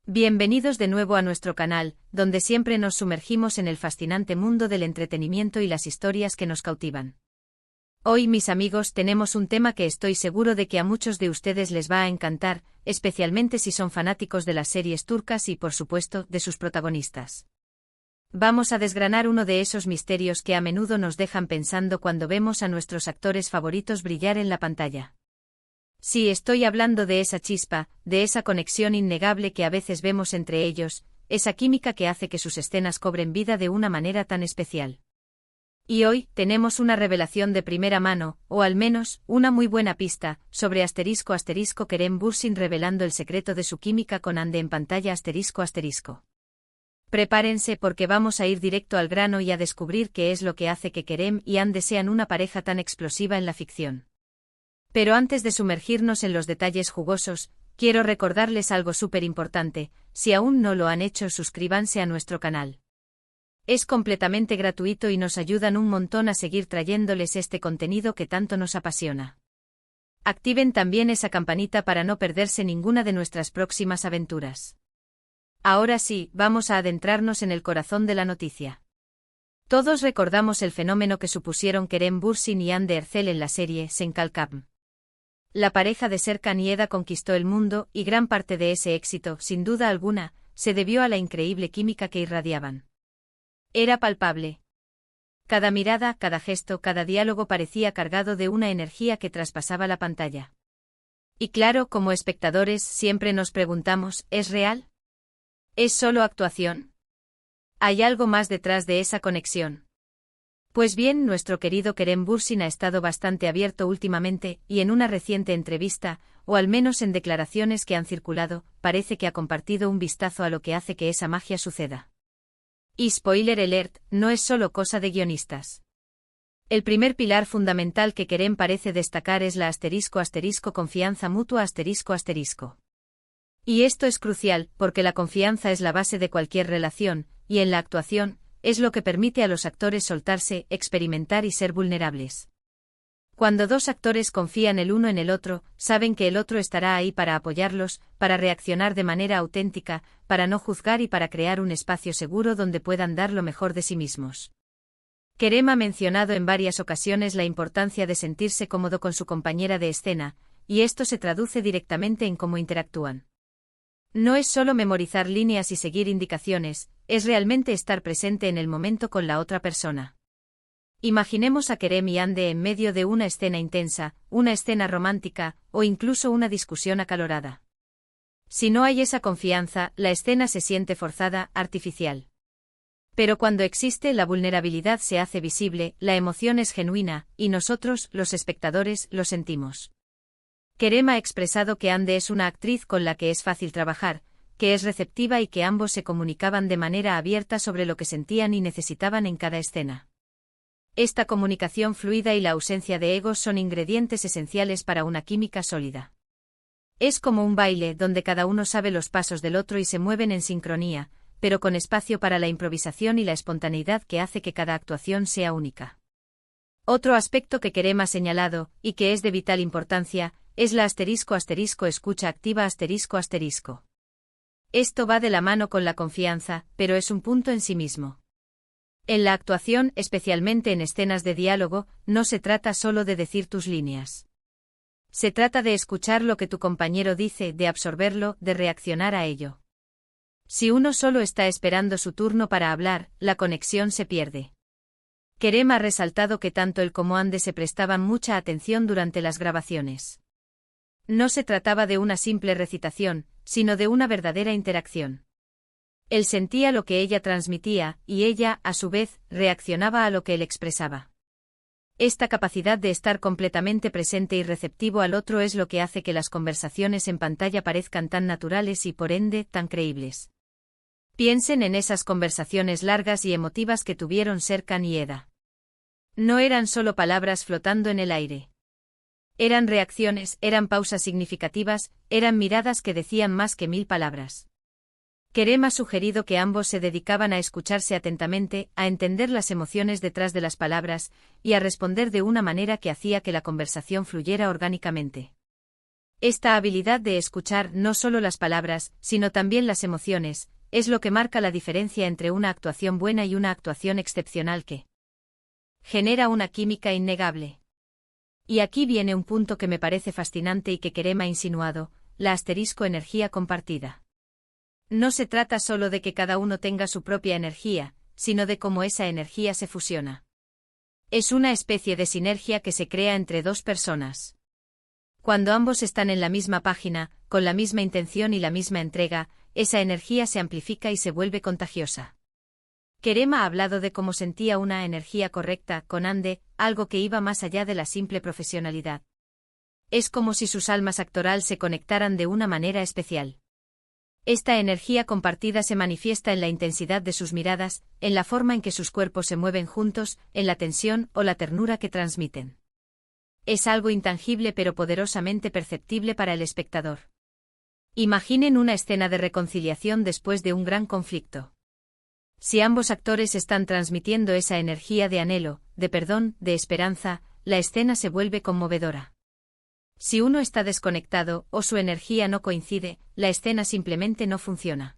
Bienvenidos de nuevo a nuestro canal, donde siempre nos sumergimos en el fascinante mundo del entretenimiento y las historias que nos cautivan. Hoy, mis amigos, tenemos un tema que estoy seguro de que a muchos de ustedes les va a encantar, especialmente si son fanáticos de las series turcas y, por supuesto, de sus protagonistas. Vamos a desgranar uno de esos misterios que a menudo nos dejan pensando cuando vemos a nuestros actores favoritos brillar en la pantalla. Sí, estoy hablando de esa chispa, de esa conexión innegable que a veces vemos entre ellos, esa química que hace que sus escenas cobren vida de una manera tan especial. Y hoy, tenemos una revelación de primera mano, o al menos, una muy buena pista, sobre ** Kerem Bürsin revelando el secreto de su química con Hande en pantalla ***. Prepárense porque vamos a ir directo al grano y a descubrir qué es lo que hace que Kerem y Hande sean una pareja tan explosiva en la ficción. Pero antes de sumergirnos en los detalles jugosos, quiero recordarles algo súper importante: si aún no lo han hecho, suscríbanse a nuestro canal. Es completamente gratuito y nos ayudan un montón a seguir trayéndoles este contenido que tanto nos apasiona. Activen también esa campanita para no perderse ninguna de nuestras próximas aventuras. Ahora sí, vamos a adentrarnos en el corazón de la noticia. Todos recordamos el fenómeno que supusieron Kerem Bürsin y Hande Erçel en la serie Sen Kalkam. La pareja de Serkan y Eda conquistó el mundo, y gran parte de ese éxito, sin duda alguna, se debió a la increíble química que irradiaban. Era palpable. Cada mirada, cada gesto, cada diálogo parecía cargado de una energía que traspasaba la pantalla. Y claro, como espectadores, siempre nos preguntamos: ¿es real? ¿Es solo actuación? ¿Hay algo más detrás de esa conexión? Pues bien, nuestro querido Kerem Bürsin ha estado bastante abierto últimamente, y en una reciente entrevista, o al menos en declaraciones que han circulado, parece que ha compartido un vistazo a lo que hace que esa magia suceda. Y spoiler alert, no es solo cosa de guionistas. El primer pilar fundamental que Kerem parece destacar es la *** confianza mutua ***. Y esto es crucial, porque la confianza es la base de cualquier relación, y en la actuación, es lo que permite a los actores soltarse, experimentar y ser vulnerables. Cuando dos actores confían el uno en el otro, saben que el otro estará ahí para apoyarlos, para reaccionar de manera auténtica, para no juzgar y para crear un espacio seguro donde puedan dar lo mejor de sí mismos. Kerem ha mencionado en varias ocasiones la importancia de sentirse cómodo con su compañera de escena, y esto se traduce directamente en cómo interactúan. No es solo memorizar líneas y seguir indicaciones, es realmente estar presente en el momento con la otra persona. Imaginemos a Kerem y Hande en medio de una escena intensa, una escena romántica, o incluso una discusión acalorada. Si no hay esa confianza, la escena se siente forzada, artificial. Pero cuando existe, la vulnerabilidad se hace visible, la emoción es genuina, y nosotros, los espectadores, lo sentimos. Kerem ha expresado que Hande es una actriz con la que es fácil trabajar, que es receptiva y que ambos se comunicaban de manera abierta sobre lo que sentían y necesitaban en cada escena. Esta comunicación fluida y la ausencia de egos son ingredientes esenciales para una química sólida. Es como un baile donde cada uno sabe los pasos del otro y se mueven en sincronía, pero con espacio para la improvisación y la espontaneidad que hace que cada actuación sea única. Otro aspecto que Kerem ha señalado, y que es de vital importancia, es la ** escucha activa ***. Esto va de la mano con la confianza, pero es un punto en sí mismo. En la actuación, especialmente en escenas de diálogo, no se trata solo de decir tus líneas. Se trata de escuchar lo que tu compañero dice, de absorberlo, de reaccionar a ello. Si uno solo está esperando su turno para hablar, la conexión se pierde. Kerem ha resaltado que tanto él como Hande se prestaban mucha atención durante las grabaciones. No se trataba de una simple recitación, sino de una verdadera interacción. Él sentía lo que ella transmitía, y ella, a su vez, reaccionaba a lo que él expresaba. Esta capacidad de estar completamente presente y receptivo al otro es lo que hace que las conversaciones en pantalla parezcan tan naturales y, por ende, tan creíbles. Piensen en esas conversaciones largas y emotivas que tuvieron Serkan y Eda. No eran solo palabras flotando en el aire. Eran reacciones, eran pausas significativas, eran miradas que decían más que 1000 palabras. Kerem ha sugerido que ambos se dedicaban a escucharse atentamente, a entender las emociones detrás de las palabras, y a responder de una manera que hacía que la conversación fluyera orgánicamente. Esta habilidad de escuchar no solo las palabras, sino también las emociones, es lo que marca la diferencia entre una actuación buena y una actuación excepcional que genera una química innegable. Y aquí viene un punto que me parece fascinante y que Kerem ha insinuado, la asterisco energía compartida. No se trata solo de que cada uno tenga su propia energía, sino de cómo esa energía se fusiona. Es una especie de sinergia que se crea entre dos personas. Cuando ambos están en la misma página, con la misma intención y la misma entrega, esa energía se amplifica y se vuelve contagiosa. Kerem ha hablado de cómo sentía una energía correcta con Ande, algo que iba más allá de la simple profesionalidad. Es como si sus almas actoral se conectaran de una manera especial. Esta energía compartida se manifiesta en la intensidad de sus miradas, en la forma en que sus cuerpos se mueven juntos, en la tensión o la ternura que transmiten. Es algo intangible pero poderosamente perceptible para el espectador. Imaginen una escena de reconciliación después de un gran conflicto. Si ambos actores están transmitiendo esa energía de anhelo, de perdón, de esperanza, la escena se vuelve conmovedora. Si uno está desconectado o su energía no coincide, la escena simplemente no funciona.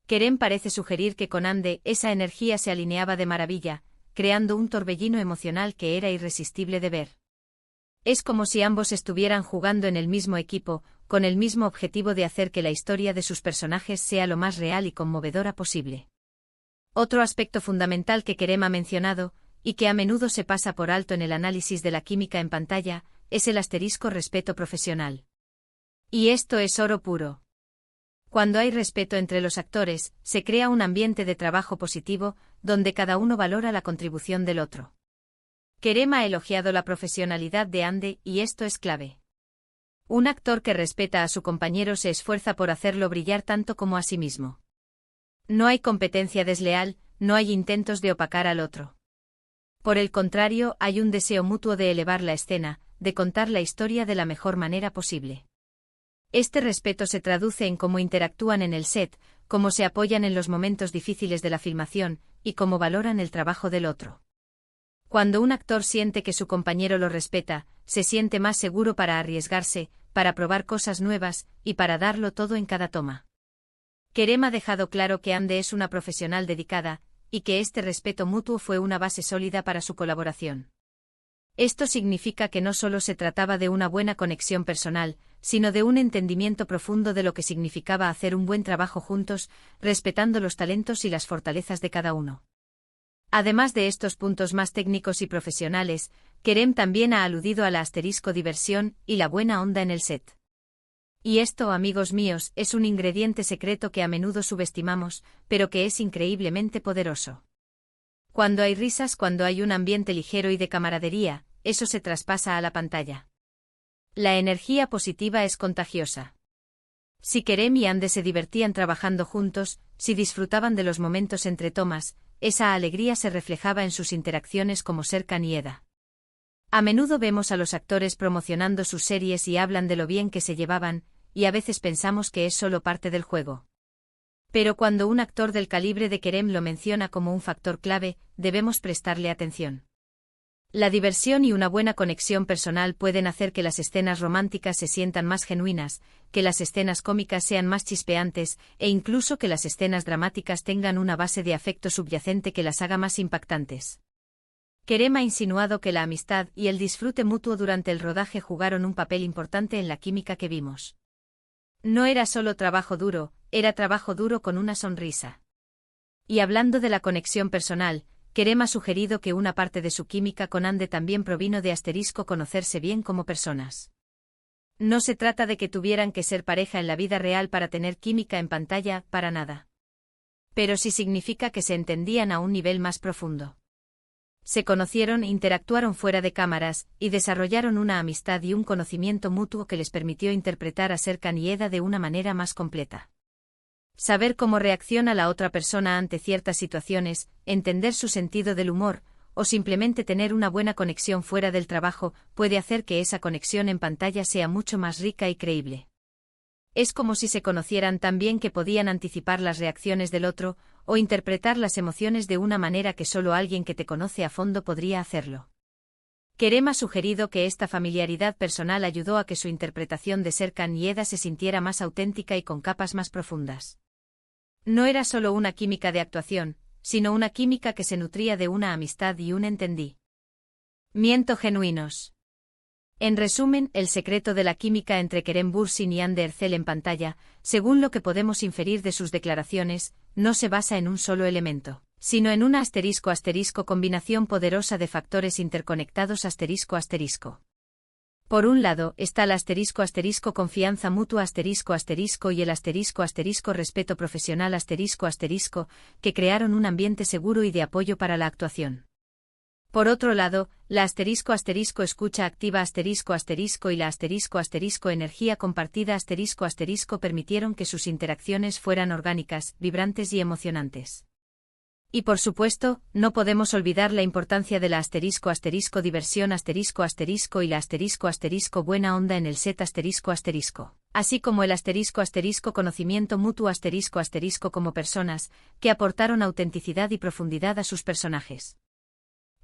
Kerem parece sugerir que con Ande esa energía se alineaba de maravilla, creando un torbellino emocional que era irresistible de ver. Es como si ambos estuvieran jugando en el mismo equipo, con el mismo objetivo de hacer que la historia de sus personajes sea lo más real y conmovedora posible. Otro aspecto fundamental que Kerem ha mencionado, y que a menudo se pasa por alto en el análisis de la química en pantalla, es el asterisco respeto profesional. Y esto es oro puro. Cuando hay respeto entre los actores, se crea un ambiente de trabajo positivo, donde cada uno valora la contribución del otro. Kerem ha elogiado la profesionalidad de Ande y esto es clave. Un actor que respeta a su compañero se esfuerza por hacerlo brillar tanto como a sí mismo. No hay competencia desleal, no hay intentos de opacar al otro. Por el contrario, hay un deseo mutuo de elevar la escena, de contar la historia de la mejor manera posible. Este respeto se traduce en cómo interactúan en el set, cómo se apoyan en los momentos difíciles de la filmación, y cómo valoran el trabajo del otro. Cuando un actor siente que su compañero lo respeta, se siente más seguro para arriesgarse, para probar cosas nuevas, y para darlo todo en cada toma. Kerem ha dejado claro que Ande es una profesional dedicada, y que este respeto mutuo fue una base sólida para su colaboración. Esto significa que no solo se trataba de una buena conexión personal, sino de un entendimiento profundo de lo que significaba hacer un buen trabajo juntos, respetando los talentos y las fortalezas de cada uno. Además de estos puntos más técnicos y profesionales, Kerem también ha aludido a la asterisco diversión y la buena onda en el set. Y esto, amigos míos, es un ingrediente secreto que a menudo subestimamos, pero que es increíblemente poderoso. Cuando hay risas, cuando hay un ambiente ligero y de camaradería, eso se traspasa a la pantalla. La energía positiva es contagiosa. Si Kerem y Ande se divertían trabajando juntos, si disfrutaban de los momentos entre tomas, esa alegría se reflejaba en sus interacciones como Serkan y Eda. A menudo vemos a los actores promocionando sus series y hablan de lo bien que se llevaban, y a veces pensamos que es solo parte del juego. Pero cuando un actor del calibre de Kerem lo menciona como un factor clave, debemos prestarle atención. La diversión y una buena conexión personal pueden hacer que las escenas románticas se sientan más genuinas, que las escenas cómicas sean más chispeantes, e incluso que las escenas dramáticas tengan una base de afecto subyacente que las haga más impactantes. Kerem ha insinuado que la amistad y el disfrute mutuo durante el rodaje jugaron un papel importante en la química que vimos. No era solo trabajo duro, era trabajo duro con una sonrisa. Y hablando de la conexión personal, Kerem ha sugerido que una parte de su química con Ande también provino de asterisco conocerse bien como personas. No se trata de que tuvieran que ser pareja en la vida real para tener química en pantalla, para nada. Pero sí significa que se entendían a un nivel más profundo. Se conocieron, interactuaron fuera de cámaras, y desarrollaron una amistad y un conocimiento mutuo que les permitió interpretar a Serkan y Eda de una manera más completa. Saber cómo reacciona la otra persona ante ciertas situaciones, entender su sentido del humor, o simplemente tener una buena conexión fuera del trabajo, puede hacer que esa conexión en pantalla sea mucho más rica y creíble. Es como si se conocieran tan bien que podían anticipar las reacciones del otro, o interpretar las emociones de una manera que solo alguien que te conoce a fondo podría hacerlo. Kerem ha sugerido que esta familiaridad personal ayudó a que su interpretación de Serkan Yeda se sintiera más auténtica y con capas más profundas. No era solo una química de actuación, sino una química que se nutría de una amistad y un entendimiento genuinos. En resumen, el secreto de la química entre Kerem Bürsin y Hande Erçel en pantalla, según lo que podemos inferir de sus declaraciones, no se basa en un solo elemento, sino en una combinación poderosa de factores interconectados ***. Por un lado, está la confianza mutua y el respeto profesional que crearon un ambiente seguro y de apoyo para la actuación. Por otro lado, la escucha activa y la energía compartida permitieron que sus interacciones fueran orgánicas, vibrantes y emocionantes. Y por supuesto, no podemos olvidar la importancia de la diversión y la buena onda en el set así como el conocimiento mutuo como personas, que aportaron autenticidad y profundidad a sus personajes.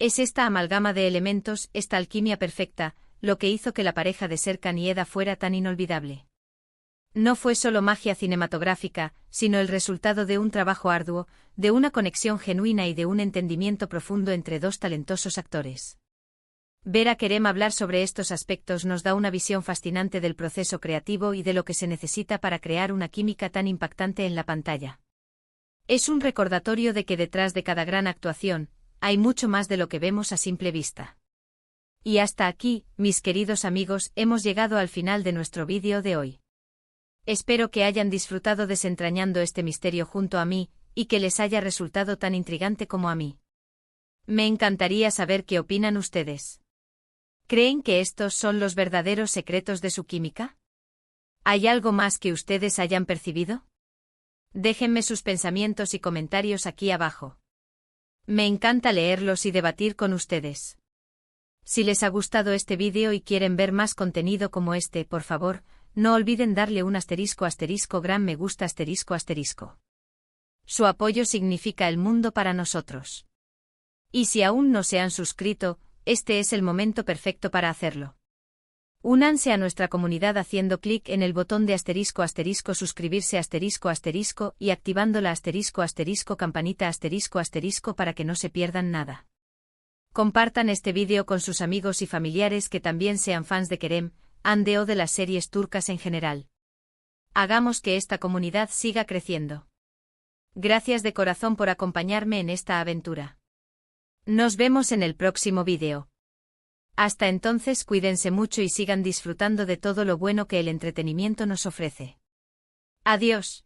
Es esta amalgama de elementos, esta alquimia perfecta, lo que hizo que la pareja de Serkan y Eda fuera tan inolvidable. No fue solo magia cinematográfica, sino el resultado de un trabajo arduo, de una conexión genuina y de un entendimiento profundo entre dos talentosos actores. Ver a Kerem hablar sobre estos aspectos nos da una visión fascinante del proceso creativo y de lo que se necesita para crear una química tan impactante en la pantalla. Es un recordatorio de que detrás de cada gran actuación, hay mucho más de lo que vemos a simple vista. Y hasta aquí, mis queridos amigos, hemos llegado al final de nuestro vídeo de hoy. Espero que hayan disfrutado desentrañando este misterio junto a mí, y que les haya resultado tan intrigante como a mí. Me encantaría saber qué opinan ustedes. ¿Creen que estos son los verdaderos secretos de su química? ¿Hay algo más que ustedes hayan percibido? Déjenme sus pensamientos y comentarios aquí abajo. Me encanta leerlos y debatir con ustedes. Si les ha gustado este vídeo y quieren ver más contenido como este, por favor, no olviden darle un gran me gusta ***. Su apoyo significa el mundo para nosotros. Y si aún no se han suscrito, este es el momento perfecto para hacerlo. Únanse a nuestra comunidad haciendo clic en el botón de suscribirse y activando la campanita para que no se pierdan nada. Compartan este vídeo con sus amigos y familiares que también sean fans de Kerem, Hande o de las series turcas en general. Hagamos que esta comunidad siga creciendo. Gracias de corazón por acompañarme en esta aventura. Nos vemos en el próximo vídeo. Hasta entonces, cuídense mucho y sigan disfrutando de todo lo bueno que el entretenimiento nos ofrece. Adiós.